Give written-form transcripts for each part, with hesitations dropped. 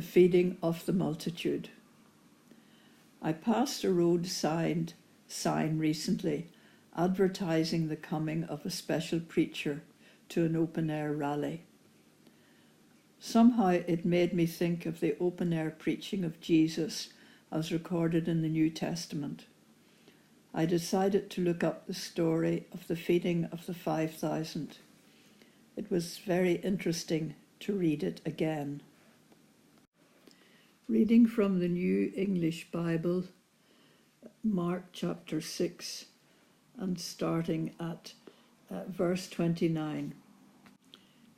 feeding of the multitude. I passed a road sign recently advertising the coming of a special preacher to an open-air rally. Somehow it made me think of the open-air preaching of Jesus as recorded in the New Testament. I decided to look up the story of the feeding of the 5,000. It was very interesting to read it again. Reading from the New English Bible, Mark chapter 6, and starting at verse 29.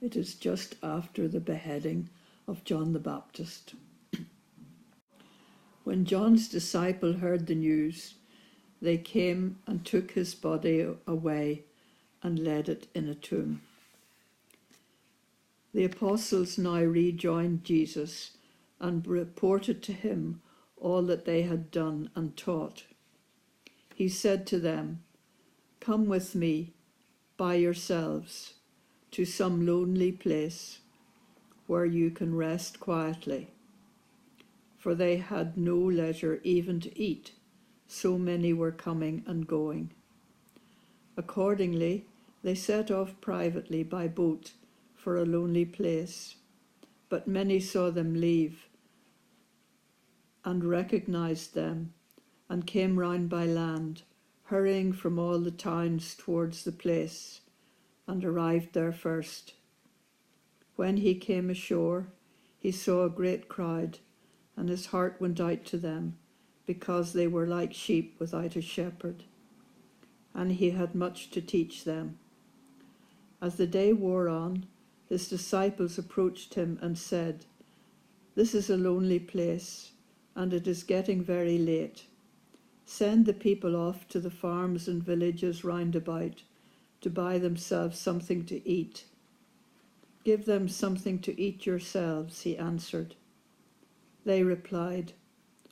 It is just after the beheading of John the Baptist. When John's disciple heard the news, they came and took his body away and laid it in a tomb. The apostles now rejoined Jesus and reported to him all that they had done and taught. He said to them, "Come with me by yourselves to some lonely place where you can rest quietly." For they had no leisure even to eat, so many were coming and going. Accordingly, they set off privately by boat for a lonely place, but many saw them leave and recognized them and came round by land, hurrying from all the towns towards the place, and arrived there first. When he came ashore, he saw a great crowd, and his heart went out to them, because they were like sheep without a shepherd, and he had much to teach them. As the day wore on, his disciples approached him and said, "This is a lonely place, and it is getting very late. Send the people off to the farms and villages round about to buy themselves something to eat." "Give them something to eat yourselves," he answered. They replied,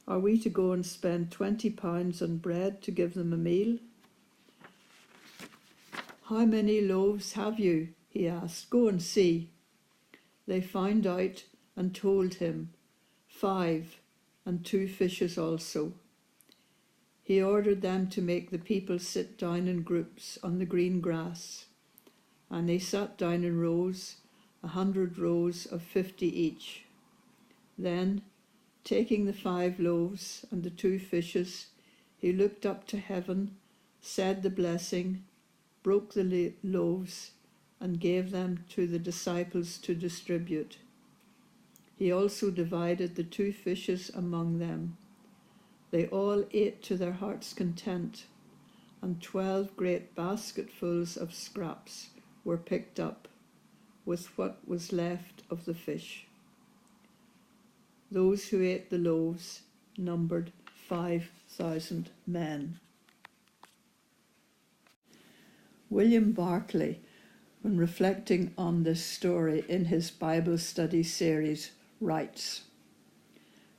"Are we to go and spend 20 pounds on bread to give them a meal?" "How many loaves have you?" he asked. "Go and see." They found out and told him, 5, and 2 fishes also. He ordered them to make the people sit down in groups on the green grass, and they sat down in rows, 100 rows of 50 each. Then, taking the 5 loaves and the 2 fishes, he looked up to heaven, said the blessing, broke the loaves, and gave them to the disciples to distribute. He also divided the 2 fishes among them. They all ate to their heart's content, and 12 great basketfuls of scraps were picked up, with what was left of the fish. Those who ate the loaves numbered 5,000 men. William Barclay, when reflecting on this story in his Bible study series, writes,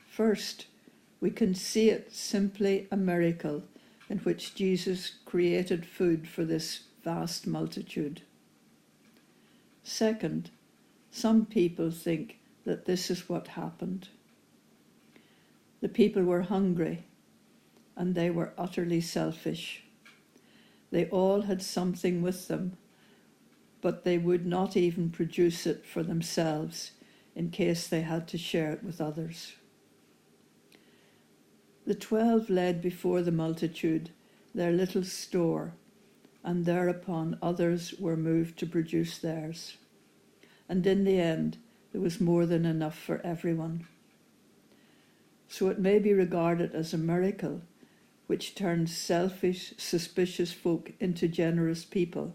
"First, we can see it simply a miracle in which Jesus created food for this vast multitude. Second, some people think that this is what happened. The people were hungry, and they were utterly selfish. They all had something with them, but they would not even produce it for themselves in case they had to share it with others. The 12 laid before the multitude their little store, and thereupon others were moved to produce theirs. And in the end, there was more than enough for everyone. So it may be regarded as a miracle which turns selfish, suspicious folk into generous people,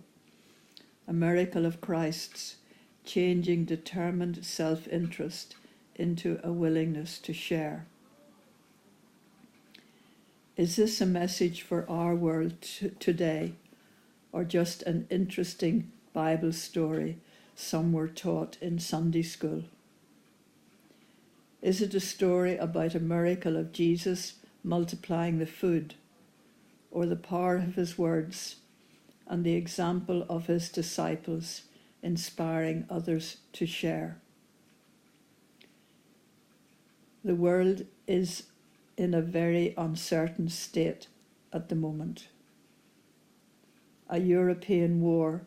a miracle of Christ's changing determined self-interest into a willingness to share. Is this a message for our world today, or just an interesting Bible story some were taught in Sunday school? Is it a story about a miracle of Jesus multiplying the food, or the power of his words and the example of his disciples inspiring others to share? The world is in a very uncertain state at the moment. A European war,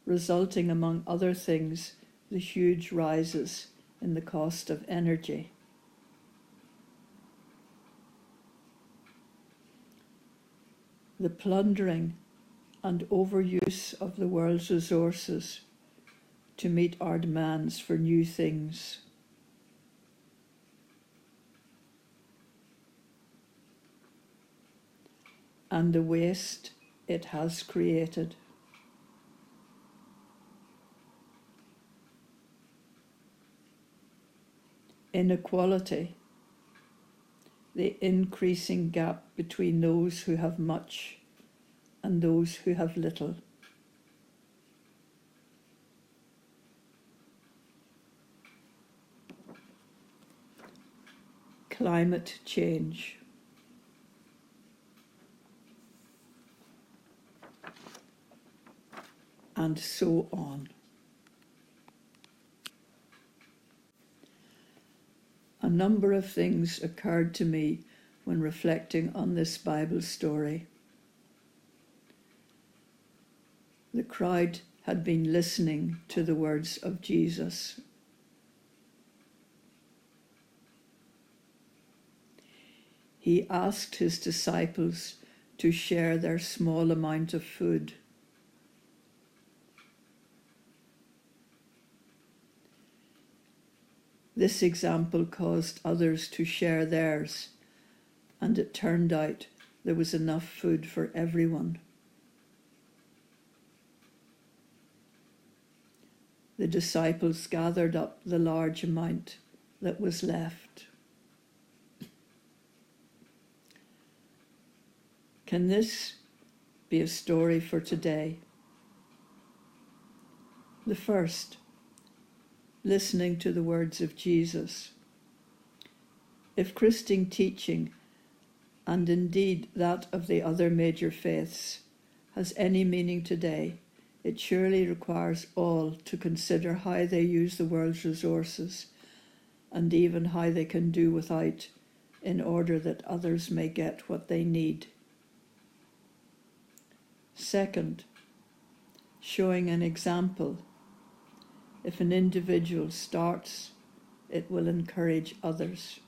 resulting among other things the huge rises in the cost of energy. The plundering and overuse of the world's resources to meet our demands for new things. And the waste it has created. Inequality, the increasing gap between those who have much and those who have little. Climate change. And so on. A number of things occurred to me when reflecting on this Bible story. The crowd had been listening to the words of Jesus. He asked his disciples to share their small amount of food. This example caused others to share theirs, and it turned out there was enough food for everyone. The disciples gathered up the large amount that was left. Can this be a story for today? The first, listening to the words of Jesus. If Christian teaching, and indeed that of the other major faiths, has any meaning today, it surely requires all to consider how they use the world's resources, and even how they can do without, in order that others may get what they need. Second, showing an example. If an individual starts, it will encourage others.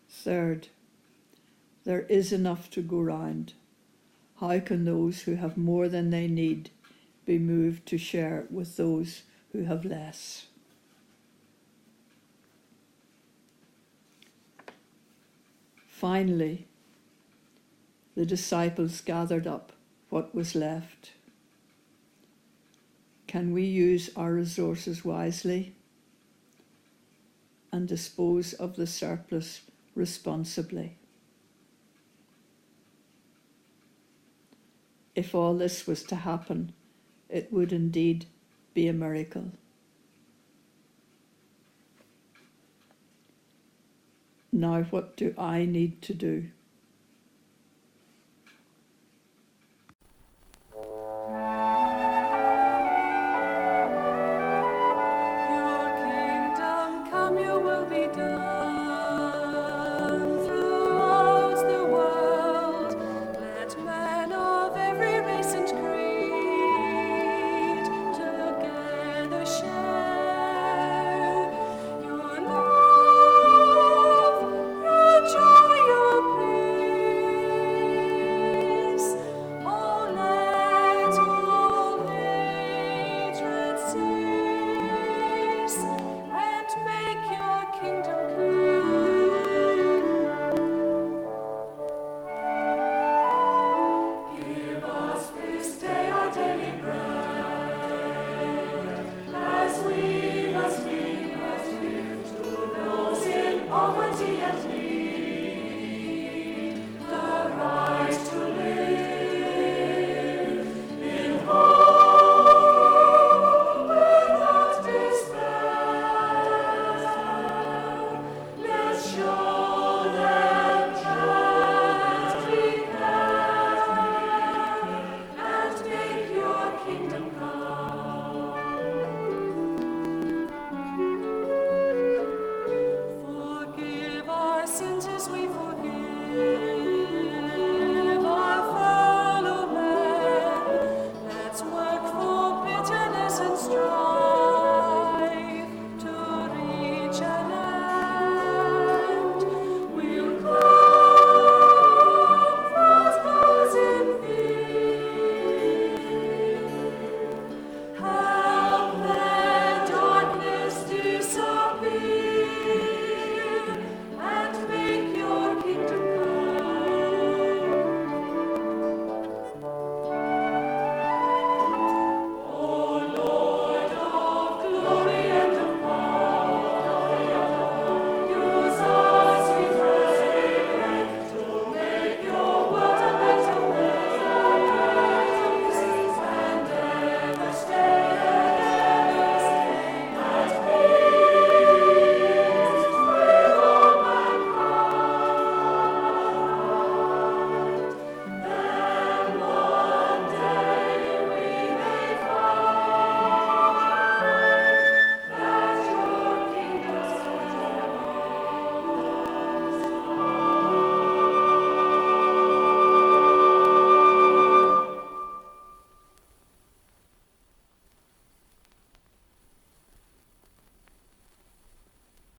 Third, there is enough to go round. How can those who have more than they need be moved to share with those who have less? Finally, the disciples gathered up what was left. Can we use our resources wisely and dispose of the surplus responsibly? If all this was to happen, it would indeed be a miracle. Now, what do I need to do?